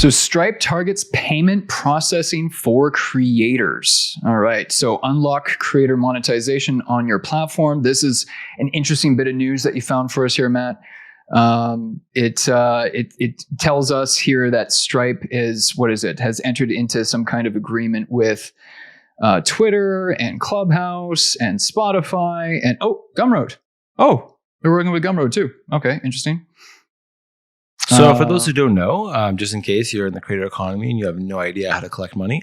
So Stripe targets payment processing for creators. All right. So unlock creator monetization on your platform. This is an interesting bit of news that you found for us here, Matt. It tells us here that Stripe has entered into some kind of agreement with Twitter and Clubhouse and Spotify and Gumroad. Oh, they're working with Gumroad too. Okay, interesting. So for those who don't know, just in case you're in the creator economy and you have no idea how to collect money,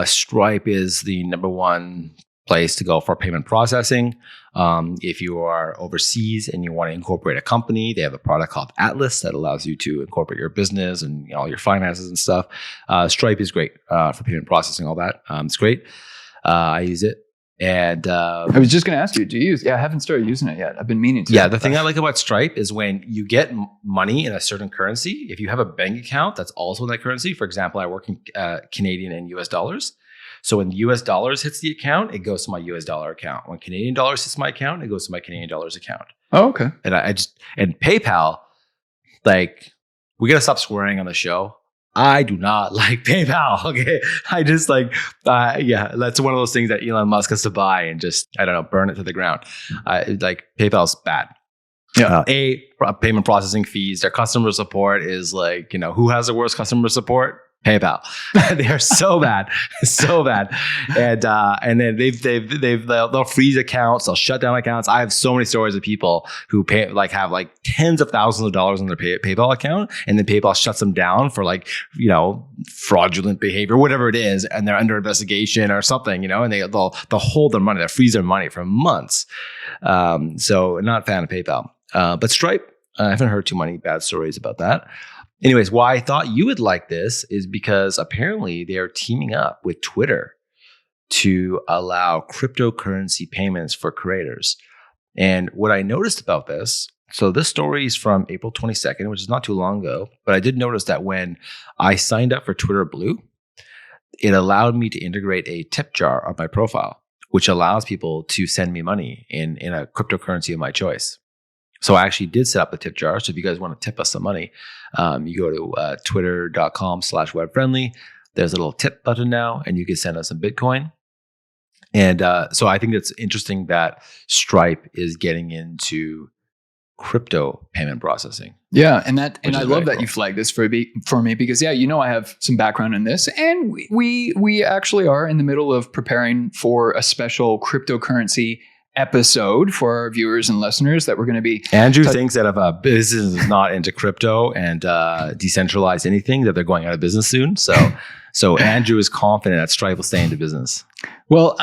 Stripe is the number one place to go for payment processing. If you are overseas and you want to incorporate a company, they have a product called Atlas that allows you to incorporate your business and all your finances and stuff. Stripe is great for payment processing, all that. It's great. I use it. And I was just going to ask you, do you use? Yeah, I haven't started using it yet. I've been meaning to. Yeah, the thing I like about Stripe is when you get money in a certain currency, if you have a bank account that's also in that currency, for example, I work in Canadian and US dollars. So when US dollars hits the account, it goes to my US dollar account. When Canadian dollars hits my account, it goes to my Canadian dollars account. Oh, okay. And and PayPal, like, we got to stop swearing on the show. I do not like PayPal. Okay. I just that's one of those things that Elon Musk has to buy and just, I don't know, burn it to the ground. Like PayPal's bad. Yeah. Payment processing fees, their customer support is like, who has the worst customer support? PayPal. They are so bad, so bad, and then they'll freeze accounts, they'll shut down accounts. I have so many stories of people who have tens of thousands of dollars in their PayPal account, and then PayPal shuts them down for fraudulent behavior, whatever it is, and they're under investigation or something, and they'll hold their money, they'll freeze their money for months. So not a fan of PayPal, but Stripe, I haven't heard too many bad stories about that. Anyways, why I thought you would like this is because apparently they are teaming up with Twitter to allow cryptocurrency payments for creators. And what I noticed about this, so this story is from April 22nd, which is not too long ago, but I did notice that when I signed up for Twitter Blue, it allowed me to integrate a tip jar on my profile, which allows people to send me money in a cryptocurrency of my choice. So I actually did set up a tip jar. So if you guys want to tip us some money, you go to twitter.com/webfriendly. There's a little tip button now, and you can send us some Bitcoin. And so I think it's interesting that Stripe is getting into crypto payment processing. Yeah, and I love that you flagged this for me because I have some background in this, and we actually are in the middle of preparing for a special cryptocurrency episode for our viewers and listeners that we're going to be. Andrew thinks that if a business is not into crypto and decentralized anything, that they're going out of business soon. So Andrew is confident that Stripe will stay into business. Well,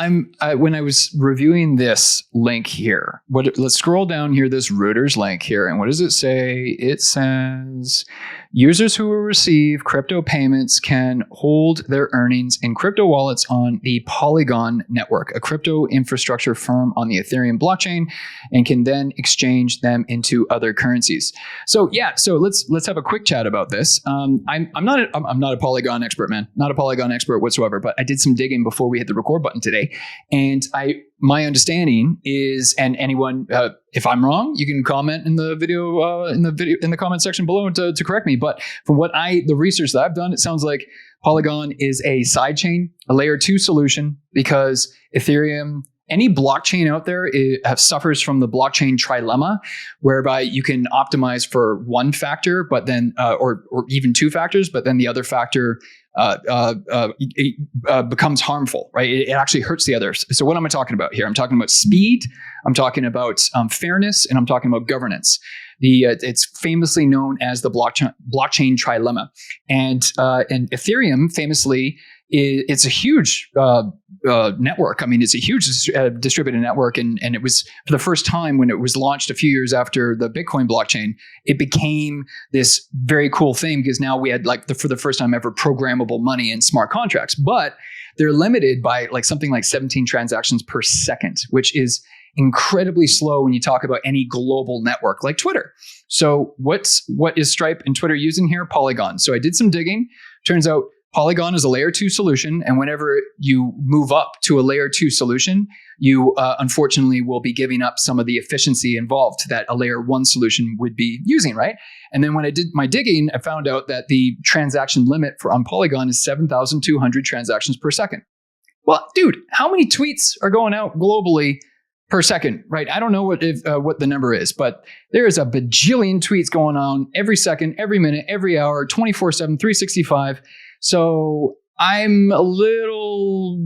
when I was reviewing this link here, let's scroll down here, this Reuters link here, and what does it say? It says users who will receive crypto payments can hold their earnings in crypto wallets on the Polygon network, a crypto infrastructure firm on the Ethereum blockchain, and can then exchange them into other currencies. So let's have a quick chat about this. I'm not a Polygon expert, man, not a Polygon expert whatsoever, but I did some digging before we hit the record button today, and my understanding is, and anyone, if I'm wrong, you can comment in the video, in the comment section below to correct me. But from the research that I've done, it sounds like Polygon is a sidechain, a layer 2 solution, because Ethereum, any blockchain out there suffers from the blockchain trilemma, whereby you can optimize for one factor, but then, or even two factors, but then the other factor becomes harmful, right? It actually hurts the others. So what am I talking about here? I'm talking about speed, I'm talking about fairness, and I'm talking about governance. It's famously known as the blockchain trilemma, and Ethereum famously it's a huge network. I mean, it's a huge distributed network, and it was for the first time when it was launched a few years after the Bitcoin blockchain, it became this very cool thing because now we had for the first time ever programmable money and smart contracts, but they're limited by something like 17 transactions per second, which is incredibly slow when you talk about any global network like Twitter. So what is Stripe and Twitter using here? Polygon. So I did some digging. Turns out Polygon is a layer 2 solution. And whenever you move up to a layer 2 solution, you unfortunately will be giving up some of the efficiency involved that a layer 1 solution would be using, right? And then when I did my digging, I found out that the transaction limit on Polygon is 7,200 transactions per second. Well, dude, how many tweets are going out globally per second, right? I don't know what the number is, but there is a bajillion tweets going on every second, every minute, every hour, 24/7, 365. So I'm a little,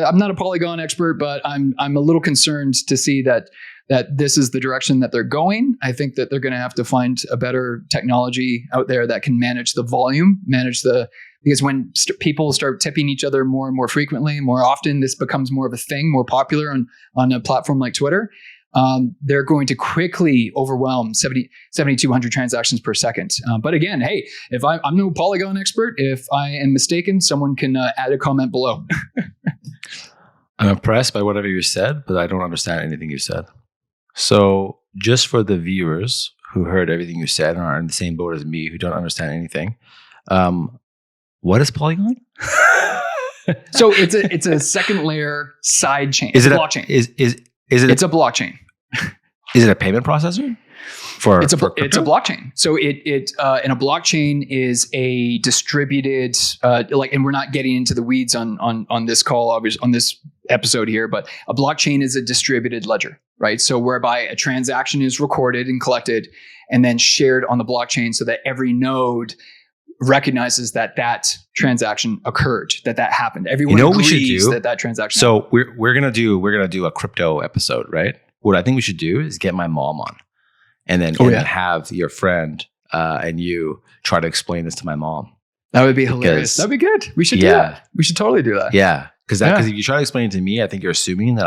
I'm not a Polygon expert, but I'm a little concerned to see that this is the direction that they're going. I think that they're going to have to find a better technology out there that can manage the volume, because when people start tipping each other more and more frequently, more often, this becomes more of a thing, more popular on a platform like Twitter. They're going to quickly overwhelm 7,200 transactions per second. But again, hey, if I'm no Polygon expert, if I am mistaken, someone can add a comment below. I'm impressed by whatever you said, but I don't understand anything you said. So just for the viewers who heard everything you said and are in the same boat as me, who don't understand anything, what is Polygon? So it's a second layer side chain. Is it a blockchain? It's a blockchain. Is it a payment processor? It's a blockchain. So in a blockchain is a distributed and we're not getting into the weeds on this call, obviously, on this episode here, but a blockchain is a distributed ledger, right? So whereby a transaction is recorded and collected and then shared on the blockchain so that every node recognizes that transaction occurred, that happened. Everyone agrees we should do? that transaction. So happened. we're gonna do a crypto episode, right? What I think we should do is get my mom on, and then have your friend and you try to explain this to my mom. That would be hilarious. That'd be good. We should do that. We should totally do that. Yeah, because if you try to explain it to me, I think you're assuming that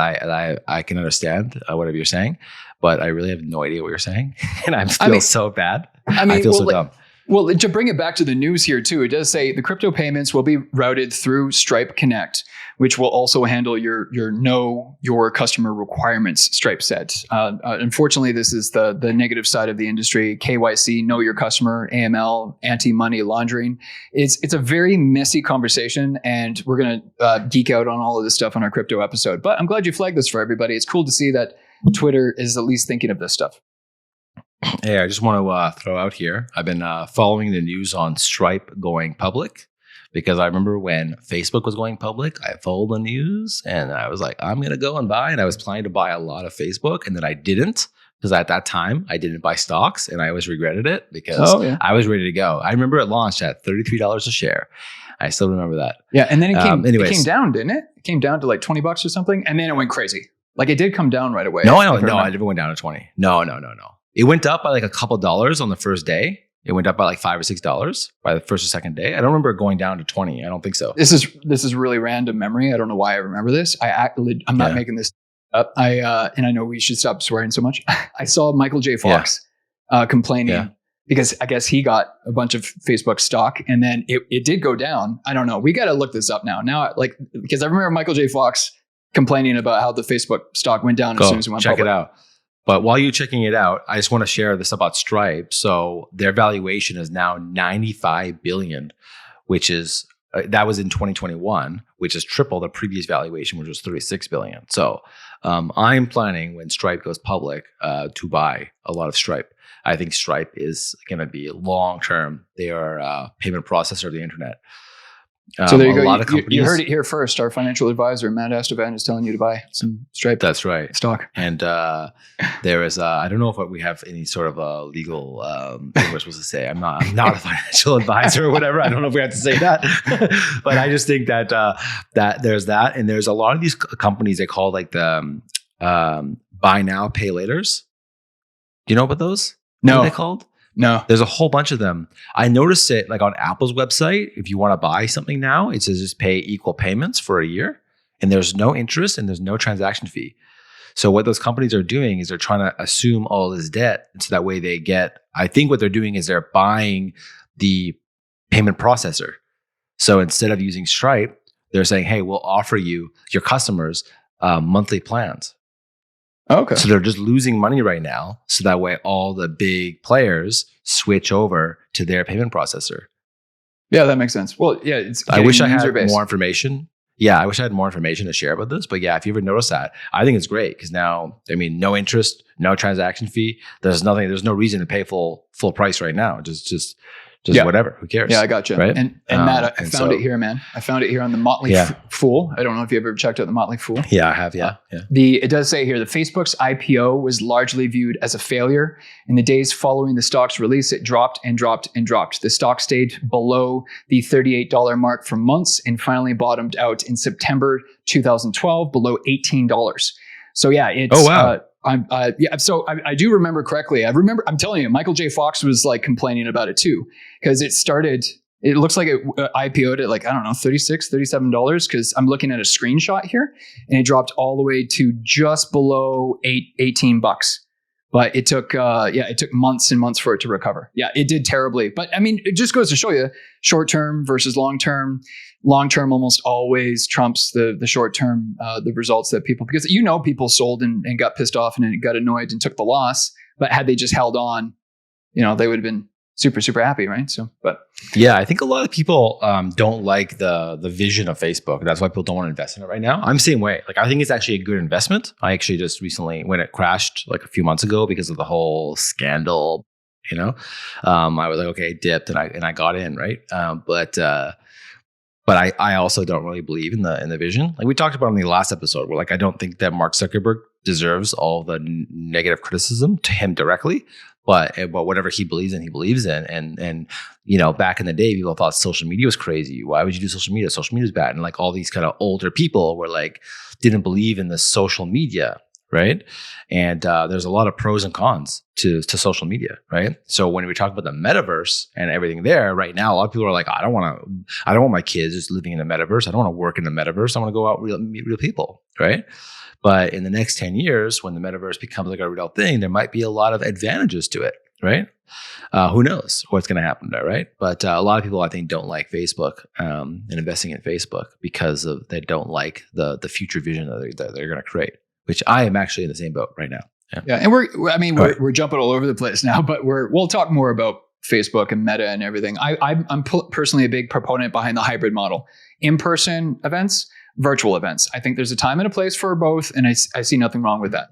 I can understand whatever you're saying, but I really have no idea what you're saying, and I feel so bad. I feel so dumb. Well, to bring it back to the news here too, it does say the crypto payments will be routed through Stripe Connect, which will also handle your know your customer requirements. Stripe said. Unfortunately, this is the negative side of the industry. KYC, know your customer, AML, anti-money laundering. It's a very messy conversation, and we're gonna geek out on all of this stuff on our crypto episode. But I'm glad you flagged this for everybody. It's cool to see that Twitter is at least thinking of this stuff. Hey, I just want to throw out here, I've been following the news on Stripe going public, because I remember when Facebook was going public, I followed the news and I was like, I'm going to go and buy. And I was planning to buy a lot of Facebook, and then I didn't, because at that time I didn't buy stocks, and I always regretted it because I was ready to go. I remember it launched at $33 a share. I still remember that. Yeah. And then it came down, didn't it? It came down to like $20 or something. And then it went crazy. Like it did come down right away. No, I never went down to 20. No. It went up by like a couple dollars on the first day. It went up by like $5 or $6 by the first or second day. I don't remember it going down to 20. I don't think so. This is really random memory. I don't know why I remember this. I'm not making this up. And I know we should stop swearing so much. I saw Michael J. Fox complaining because I guess he got a bunch of Facebook stock, and then it did go down. I don't know. We got to look this up now. Because I remember Michael J. Fox complaining about how the Facebook stock went down as soon as it went public. Check it out. But while you're checking it out, I just want to share this about Stripe. So their valuation is now $95 billion, which is that was in 2021, which is triple the previous valuation, which was $36 billion. So I'm planning, when Stripe goes public, to buy a lot of Stripe. I think Stripe is going to be long term. They are a payment processor of the internet. So there you go. You heard it here first. Our financial advisor, Matt Astifan, is telling you to buy some Stripe. That's right. Stock. And there is, I don't know if we have any sort of legal thing we're supposed to say. I'm not a financial advisor or whatever. I don't know if we have to say that. But I just think that there's that. And there's a lot of these companies they call like the buy now, pay laters. Do you know about those? No. What are they called? No. There's a whole bunch of them. I noticed it like on Apple's website. If you want to buy something now, it says just pay equal payments for a year, and there's no interest and there's no transaction fee. So what those companies are doing is they're trying to assume all this debt. And so that way they get, I think what they're doing is they're buying the payment processor. So instead of using Stripe, they're saying, hey, we'll offer you, your customers, monthly plans. Okay. So they're just losing money right now. So that way all the big players switch over to their payment processor. Yeah, that makes sense. Well, yeah, it's I wish I had user base. more information. Yeah, I wish I had more information to share about this. But yeah, if you ever notice that, I think it's great because now, I mean, no interest, no transaction fee. There's nothing. There's no reason to pay full price right now. Just Yeah. whatever. Who cares? Yeah, I got you. Right? And Matt, I and found so- it here, man. I found it here on the Motley Yeah. Fool. I don't know if you ever checked out the Motley Fool. Yeah, I have. Yeah, yeah. It does say here, the Facebook's IPO was largely viewed as a failure. In the days following the stock's release, it dropped and dropped and dropped. The stock stayed below the $38 mark for months and finally bottomed out in September 2012 below $18. So yeah, it's Oh, wow. So I do remember correctly. I'm telling you, Michael J. Fox was like complaining about it too, because it looks like it IPO'd at like, I don't know, $36, $37, because I'm looking at a screenshot here and it dropped all the way to just below $18. But it took months and months for it to recover. Yeah, it did terribly. But I mean, it just goes to show you short term versus long term. Long term almost always trumps the short term, the results that people, because people sold and got pissed off and got annoyed and took the loss. But had they just held on, they would have been super, super happy, right? So, but yeah, I think a lot of people don't like the vision of Facebook. That's why people don't want to invest in it right now. I'm the same way. Like, I think it's actually a good investment. I actually just recently, when it crashed like a few months ago because of the whole scandal, I was like, okay, it dipped and I got in, right? But I also don't really believe in the vision. Like we talked about on the last episode, where like I don't think that Mark Zuckerberg deserves all the negative criticism to him directly, but whatever he believes in, he believes in. And back in the day, people thought social media was crazy. Why would you do social media? Social media is bad. And like all these kind of older people were like didn't believe in the social media. Right. And there's a lot of pros and cons to social media. Right. So when we talk about the metaverse and everything there right now, a lot of people are like, I don't want my kids just living in the metaverse. I don't want to work in the metaverse. I want to go out meet real people. Right. But in the next 10 years, when the metaverse becomes like a real thing, there might be a lot of advantages to it. Right. Who knows what's going to happen there. Right. But a lot of people, I think, don't like Facebook and investing in Facebook because they don't like the future vision that they're going to create. Which I am actually in the same boat right now. Yeah, and we're jumping all over the place now, but we'll talk more about Facebook and Meta and everything. I'm personally a big proponent behind the hybrid model: in-person events, virtual events. I think there's a time and a place for both, and I see nothing wrong with that.